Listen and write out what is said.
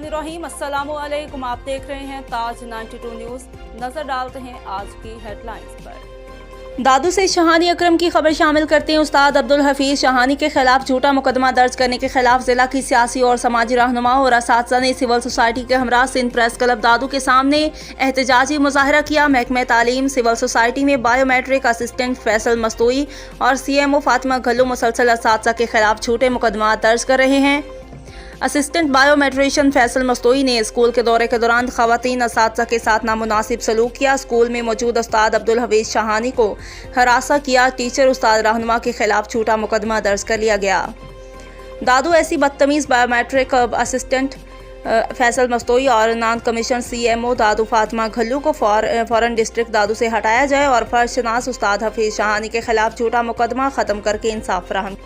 बिस्मिल्लाहिर्रहमानिर्रहीम। अस्सलामुअलैकुम। आप देख रहे हैं ताज 92 न्यूज़। नजर डालते हैं आज की हेडलाइंस पर। दादू से शहानी अकरम की खबर शामिल करते हैं। उस्ताद अब्दुल हफीज शहानी के खिलाफ झूठा मुकदमा दर्ज करने के खिलाफ जिला की सियासी और समाजी रहनुमाओं और असातिज़ा ने सिविल सोसाइटी के हमरा सिंध प्रेस क्लब दादू के सामने एहतजाजी मुजाहरा किया। महकमे तालीम सिविल सोसाइटी में बायोमेट्रिक असिस्टेंट फैसल मस्तोई और CMO फातिमा घल्लू मुसलसल असातिज़ा के खिलाफ झूठे मुकदमा दर्ज कर रहे हैं। असिस्टेंट बायोमेट्रिशियन फैसल मस्तोई ने स्कूल के दौरे के दौरान खवातीन असातिज़ा के साथ नामुनासिब सलूक किया। स्कूल में मौजूद उस्ताद अब्दुल हफीज शहानी को हरासा किया। टीचर उस्ताद रहनुमा के खिलाफ झूठा मुकदमा दर्ज कर लिया गया। दादू ऐसी बदतमीज़ बायोमेट्रिक असिस्टेंट फैसल मस्तोई और नॉन कमीशन CMO दादू फातिमा घल्लू को फौरन डिस्ट्रिक्ट दादू से हटाया जाए और फर्शनास उस्ताद हफीज शहानी के खिलाफ झूठा मुकदमा ख़त्म करके इंसाफ फराहम